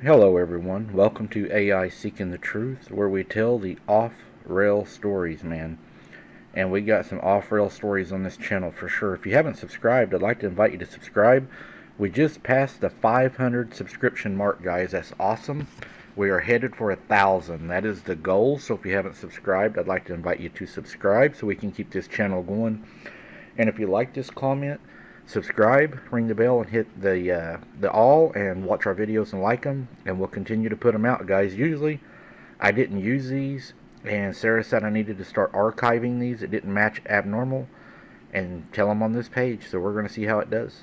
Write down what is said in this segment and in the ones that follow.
Hello everyone, welcome to AI Seeking the Truth, where we tell the off-rail stories, man. And we got some off-rail stories on this channel for sure. If you haven't subscribed, I'd like to invite you to subscribe. We just passed the 500 subscription mark, guys. That's awesome. We are headed for 1,000. That is the goal. So if you haven't subscribed, I'd like to invite you to subscribe so we can keep this channel going. And if you like this comment, subscribe, ring the bell, and hit the all, and watch our videos and like them, and we'll continue to put them out, guys. Usually, I didn't use these, and Sarah said I needed to start archiving these. It didn't match abnormal, and tell them on this page, so we're going to see how it does.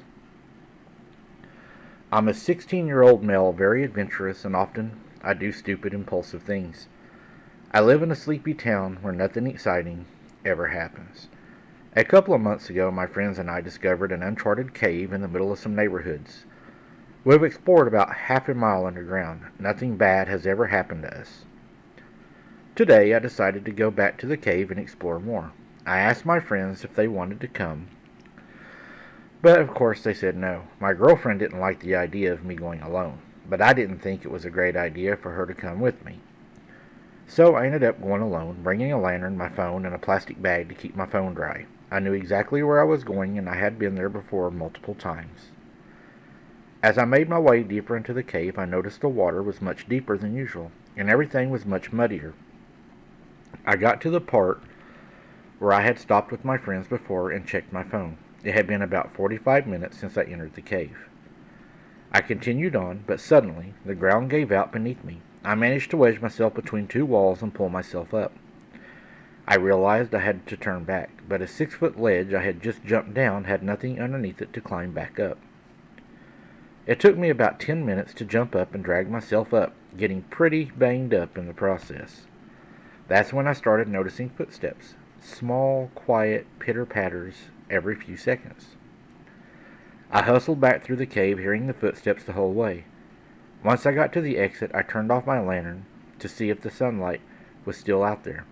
I'm a 16-year-old male, very adventurous, and often I do stupid, impulsive things. I live in a sleepy town where nothing exciting ever happens. A couple of months ago, my friends and I discovered an uncharted cave in the middle of some neighborhoods. We've explored about half a mile underground. Nothing bad has ever happened to us. Today, I decided to go back to the cave and explore more. I asked my friends if they wanted to come, but of course they said no. My girlfriend didn't like the idea of me going alone, but I didn't think it was a great idea for her to come with me. So I ended up going alone, bringing a lantern, my phone, and a plastic bag to keep my phone dry. I knew exactly where I was going, and I had been there before multiple times. As I made my way deeper into the cave, I noticed the water was much deeper than usual, and everything was much muddier. I got to the part where I had stopped with my friends before and checked my phone. It had been about 45 minutes since I entered the cave. I continued on, but suddenly the ground gave out beneath me. I managed to wedge myself between two walls and pull myself up. I realized I had to turn back, but a 6-foot ledge I had just jumped down had nothing underneath it to climb back up. It took me about 10 minutes to jump up and drag myself up, getting pretty banged up in the process. That's when I started noticing footsteps, small, quiet pitter-patters every few seconds. I hustled back through the cave, hearing the footsteps the whole way. Once I got to the exit, I turned off my lantern to see if the sunlight was still out there,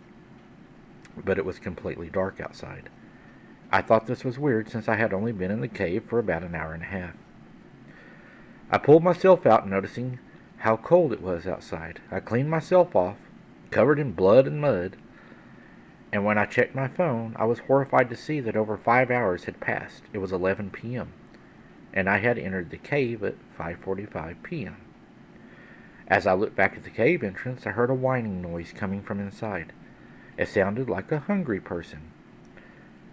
but it was completely dark outside. I thought this was weird since I had only been in the cave for about an hour and a half. I pulled myself out, noticing how cold it was outside. I cleaned myself off, covered in blood and mud, and when I checked my phone, I was horrified to see that over 5 hours had passed. It was 11 p.m., and I had entered the cave at 5:45 p.m. As I looked back at the cave entrance, I heard a whining noise coming from inside. It sounded like a hungry person,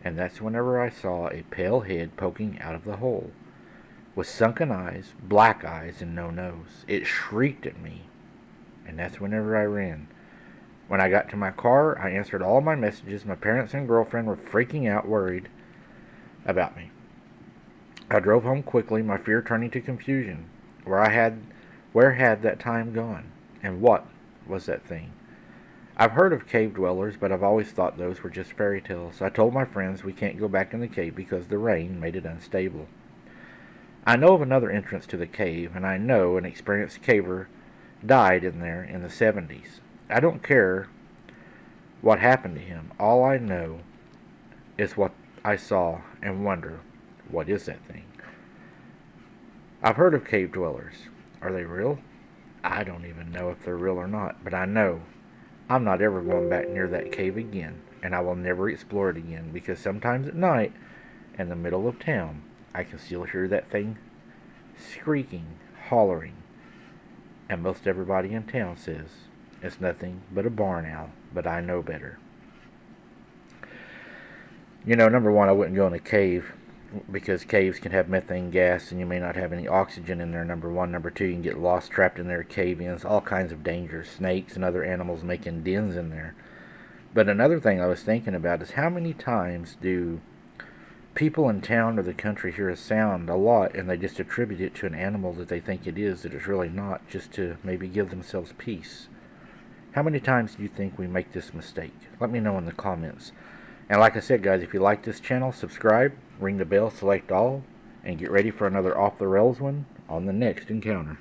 and that's whenever I saw a pale head poking out of the hole, with sunken eyes, black eyes, and no nose. It shrieked at me, and that's whenever I ran. When I got to my car, I answered all my messages. My parents and girlfriend were freaking out, worried about me. I drove home quickly, my fear turning to confusion. Where had that time gone? And what was that thing? I've heard of cave dwellers, but I've always thought those were just fairy tales. I told my friends we can't go back in the cave because the rain made it unstable. I know of another entrance to the cave, and I know an experienced caver died in there in the 70s. I don't care what happened to him. All I know is what I saw and wonder, what is that thing? I've heard of cave dwellers. Are they real? I don't even know if they're real or not, but I know I'm not ever going back near that cave again, and I will never explore it again, because sometimes at night, in the middle of town, I can still hear that thing squeaking, hollering, and most everybody in town says it's nothing but a barn owl, but I know better. Number one, I wouldn't go in a cave because caves can have methane gas and you may not have any oxygen in there, number one. Number two, you can get lost, trapped in there, cave-ins, all kinds of dangers, snakes and other animals making dens in there. But another thing I was thinking about is how many times do people in town or the country hear a sound a lot and they just attribute it to an animal that they think it is, that it's really not, just to maybe give themselves peace. How many times do you think we make this mistake? Let me know in the comments. And like I said, guys, if you like this channel, subscribe, ring the bell, select all, and get ready for another Off the Rails one on the next encounter.